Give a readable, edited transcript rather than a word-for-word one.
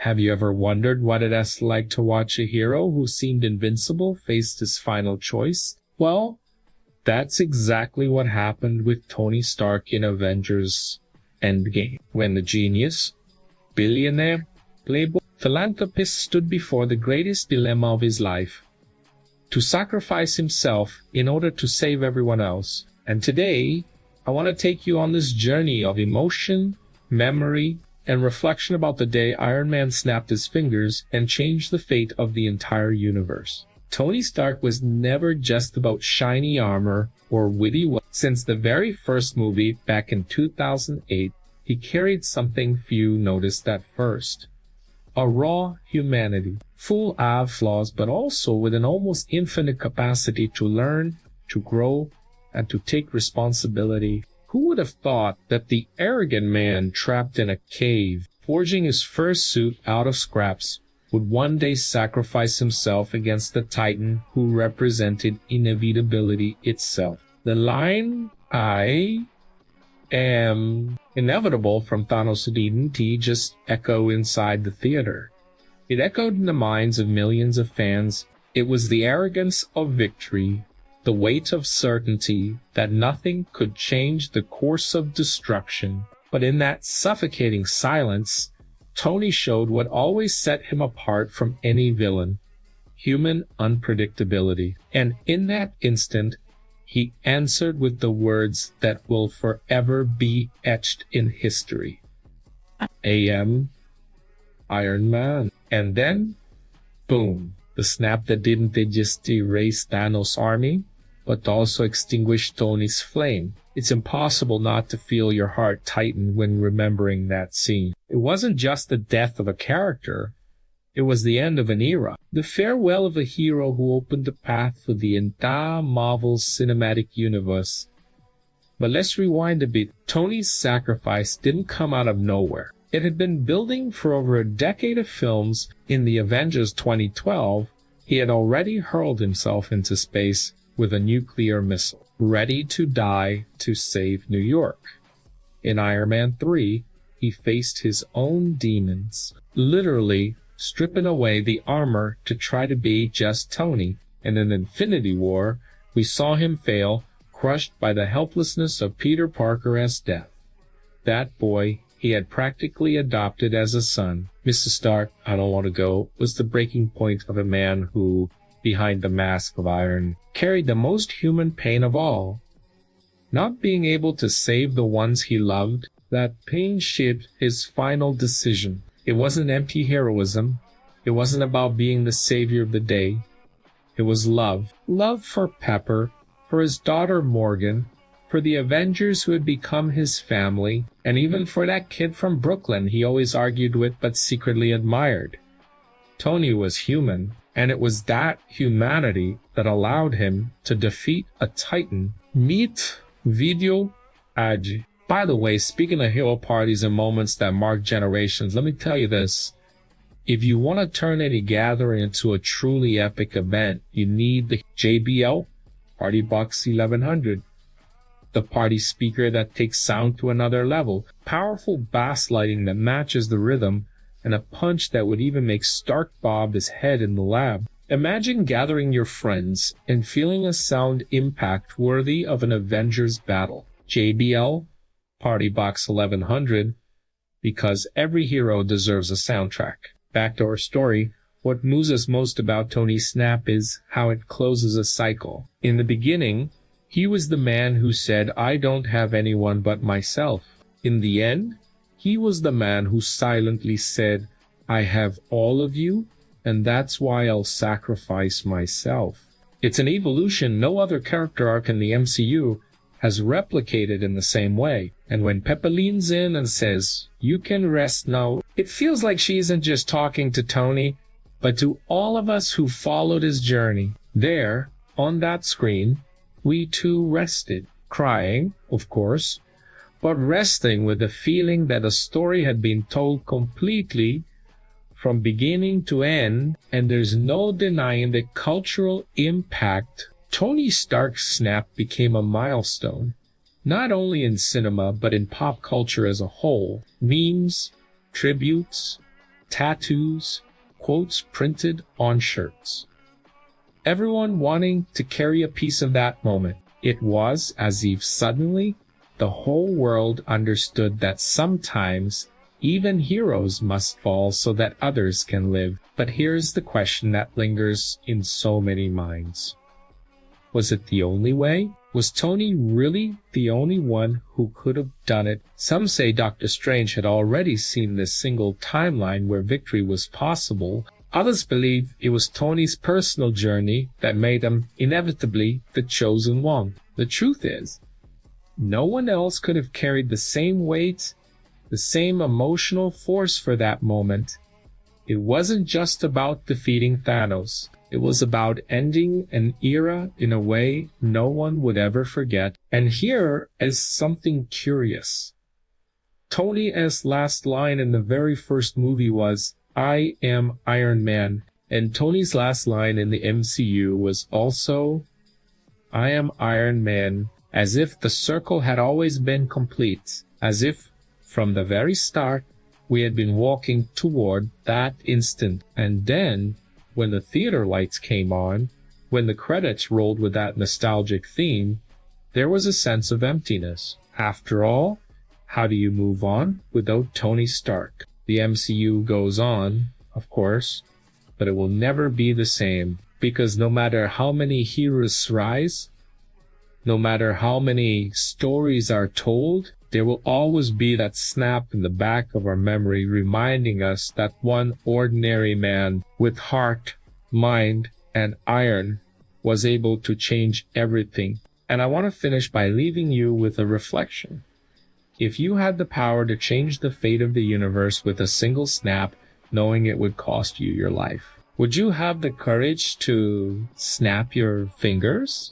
Have you ever wondered what it's like to watch a hero who seemed invincible face his final choice? Well, that's exactly what happened with Tony Stark in Avengers Endgame, when the genius, billionaire, playboy, philanthropist stood before the greatest dilemma of his life: to sacrifice himself in order to save everyone else. And today, I want to take you on this journey of emotion, memory, and reflection about the day Iron Man snapped his fingers and changed the fate of the entire universe. Tony Stark was never just about shiny armor or witty weapons. Since the very first movie back in 2008, he carried something few noticed at first: a raw humanity, full of flaws, but also with an almost infinite capacity to learn, to grow, and to take responsibility. Who would have thought that the arrogant man trapped in a cave, forging his first suit out of scraps, would one day sacrifice himself against the Titan who represented inevitability itself? The line, "I am inevitable," from Thanos' DNT just echoed inside the theater. It echoed in the minds of millions of fans. It was the arrogance of victory, the weight of certainty that nothing could change the course of destruction. But in that suffocating silence, Tony showed what always set him apart from any villain: human unpredictability. And in that instant, he answered with the words that will forever be etched in history: "I am Iron Man." And then, boom, the snap that didn't just erase Thanos' army, but also extinguish Tony's flame. It's impossible not to feel your heart tighten when remembering that scene. It wasn't just the death of a character, it was the end of an era. The farewell of a hero who opened the path for the entire Marvel Cinematic Universe. But let's rewind a bit. Tony's sacrifice didn't come out of nowhere. It had been building for over a decade of films. In the Avengers 2012, he had already hurled himself into space with a nuclear missile, ready to die to save New York. In Iron Man 3, he faced his own demons, literally stripping away the armor to try to be just Tony. And in Infinity War, we saw him fail, crushed by the helplessness of Peter Parker's death. That boy he had practically adopted as a son. "Mr. Stark, I don't want to go," was the breaking point of a man who, behind the mask of iron, carried the most human pain of all. Not being able to save the ones he loved, that pain shaped his final decision. It wasn't empty heroism. It wasn't about being the savior of the day. It was love. Love for Pepper, for his daughter Morgan, for the Avengers who had become his family, and even for that kid from Brooklyn he always argued with but secretly admired. Tony was human, and it was that humanity that allowed him to defeat a Titan. Meet Video Agi. By the way, speaking of hero parties and moments that mark generations, let me tell you this. If you want to turn any gathering into a truly epic event, you need the JBL Party Box 1100. The party speaker that takes sound to another level, powerful bass lighting that matches the rhythm, and a punch that would even make Stark bob his head in the lab. Imagine gathering your friends and feeling a sound impact worthy of an Avengers battle. JBL Party Box 1100, because every hero deserves a soundtrack. Back to our story, what moves us most about Tony's snap is how it closes a cycle. In the beginning, he was the man who said, "I don't have anyone but myself." In the end, he was the man who silently said, "I have all of you, and that's why I'll sacrifice myself." It's an evolution no other character arc in the MCU has replicated in the same way. And when Pepper leans in and says, "You can rest now," it feels like she isn't just talking to Tony, but to all of us who followed his journey. There, on that screen, we too rested, crying, of course, but resting with the feeling that a story had been told completely from beginning to end, and there's no denying the cultural impact. Tony Stark's snap became a milestone, not only in cinema, but in pop culture as a whole. Memes, tributes, tattoos, quotes printed on shirts. Everyone wanting to carry a piece of that moment. It was as if suddenly the whole world understood that sometimes even heroes must fall so that others can live. But here's the question that lingers in so many minds. Was it the only way? Was Tony really the only one who could have done it? Some say Doctor Strange had already seen this single timeline where victory was possible. Others believe it was Tony's personal journey that made him inevitably the chosen one. The truth is, no one else could have carried the same weight, the same emotional force for that moment. It wasn't just about defeating Thanos. It was about ending an era in a way no one would ever forget. And here is something curious. Tony's last line in the very first movie was, "I am Iron Man." And Tony's last line in the MCU was also, "I am Iron Man," as if the circle had always been complete, as if from the very start we had been walking toward that instant. And then, when the theater lights came on, when the credits rolled with that nostalgic theme, there was a sense of emptiness. After all, how do you move on without Tony Stark? The MCU goes on, of course, but it will never be the same, because no matter how many heroes rise, no matter how many stories are told, there will always be that snap in the back of our memory reminding us that one ordinary man with heart, mind, and iron was able to change everything. And I want to finish by leaving you with a reflection. If you had the power to change the fate of the universe with a single snap, knowing it would cost you your life, would you have the courage to snap your fingers?